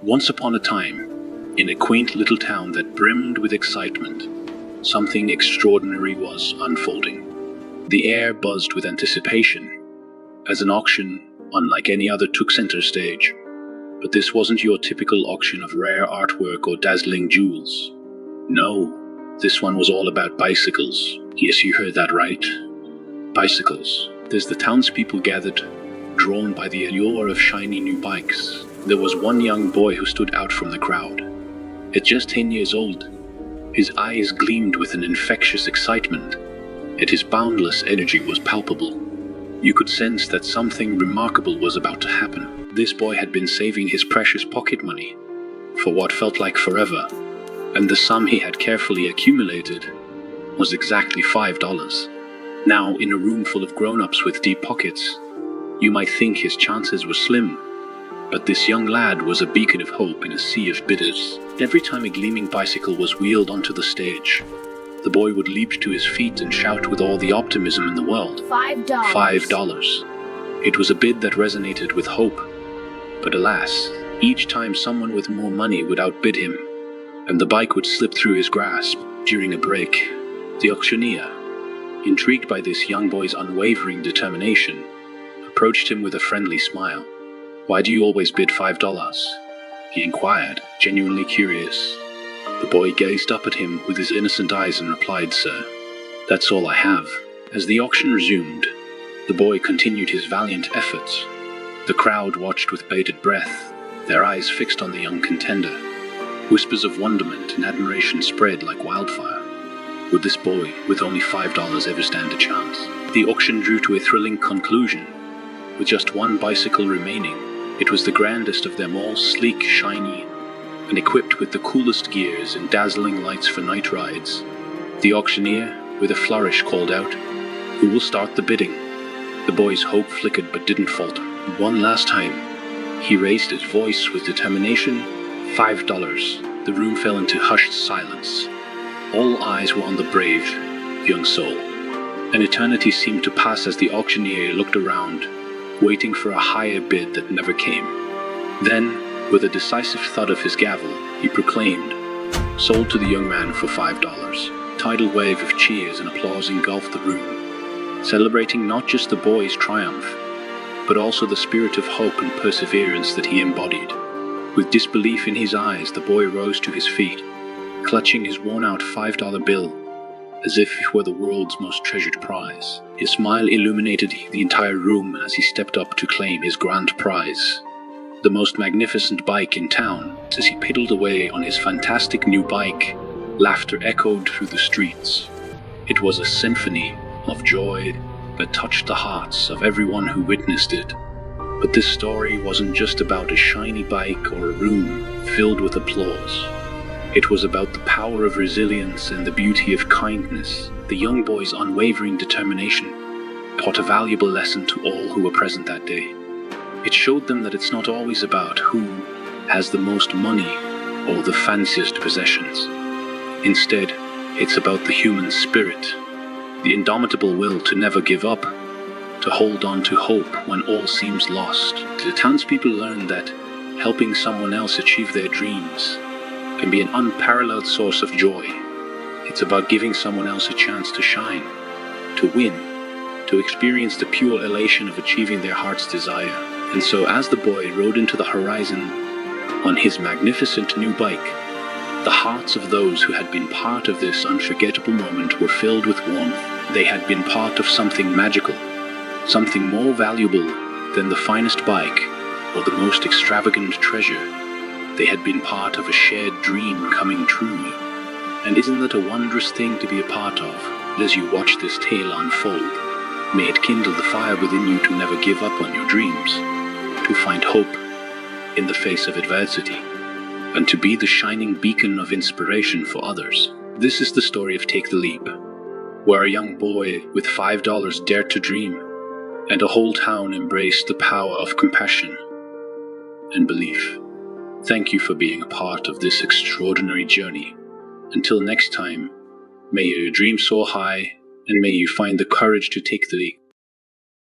Once upon a time, in a quaint little town that brimmed with excitement, something extraordinary was unfolding. The air buzzed with anticipation as an auction, unlike any other, took center stage. But this wasn't your typical auction of rare artwork or dazzling jewels. No, this one was all about bicycles. Yes, you heard that right. Bicycles. As the townspeople gathered, drawn by the allure of shiny new bikes, there was one young boy who stood out from the crowd. At just 10 years old, his eyes gleamed with an infectious excitement, and his boundless energy was palpable. You could sense that something remarkable was about to happen. This boy had been saving his precious pocket money for what felt like forever, and the sum he had carefully accumulated was exactly $5. Now, in a room full of grown-ups with deep pockets, you might think his chances were slim, but this young lad was a beacon of hope in a sea of bidders. Every time a gleaming bicycle was wheeled onto the stage, the boy would leap to his feet and shout with all the optimism in the world. $5. $5. It was a bid that resonated with hope. But alas, each time someone with more money would outbid him, and the bike would slip through his grasp. During a break, the auctioneer, intrigued by this young boy's unwavering determination, approached him with a friendly smile. "Why do you always bid $5? He inquired, genuinely curious. The boy gazed up at him with his innocent eyes and replied, "Sir, that's all I have." As the auction resumed, the boy continued his valiant efforts. The crowd watched with bated breath, their eyes fixed on the young contender. Whispers of wonderment and admiration spread like wildfire. Would this boy, with only $5, ever stand a chance? The auction drew to a thrilling conclusion. With just one bicycle remaining, it was the grandest of them all, sleek, shiny, and equipped with the coolest gears and dazzling lights for night rides. The auctioneer, with a flourish, called out, "Who will start the bidding?" The boy's hope flickered but didn't falter. One last time, he raised his voice with determination. $5. The room fell into hushed silence. All eyes were on the brave young soul. An eternity seemed to pass as the auctioneer looked around, waiting for a higher bid that never came. Then, with a decisive thud of his gavel, he proclaimed, "Sold to the young man for $5. A tidal wave of cheers and applause engulfed the room, celebrating not just the boy's triumph, but also the spirit of hope and perseverance that he embodied. With disbelief in his eyes, the boy rose to his feet, clutching his worn-out $5 bill as if it were the world's most treasured prize. His smile illuminated the entire room as he stepped up to claim his grand prize, the most magnificent bike in town. As he pedaled away on his fantastic new bike, laughter echoed through the streets. It was a symphony of joy that touched the hearts of everyone who witnessed it. But this story wasn't just about a shiny bike or a room filled with applause. It was about the power of resilience and the beauty of kindness. The young boy's unwavering determination taught a valuable lesson to all who were present that day. It showed them that it's not always about who has the most money or the fanciest possessions. Instead, it's about the human spirit, the indomitable will to never give up, to hold on to hope when all seems lost. The townspeople learned that helping someone else achieve their dreams can be an unparalleled source of joy. It's about giving someone else a chance to shine, to win, to experience the pure elation of achieving their heart's desire. And so as the boy rode into the horizon on his magnificent new bike, the hearts of those who had been part of this unforgettable moment were filled with warmth. They had been part of something magical, something more valuable than the finest bike or the most extravagant treasure. They had been part of a shared dream coming true. And isn't that a wondrous thing to be a part of? As you watch this tale unfold, may it kindle the fire within you to never give up on your dreams, to find hope in the face of adversity, and to be the shining beacon of inspiration for others. This is the story of Take the Leap, where a young boy with $5 dared to dream, and a whole town embraced the power of compassion and belief. Thank you for being a part of this extraordinary journey. Until next time, may your dreams soar high, and may you find the courage to take the leap.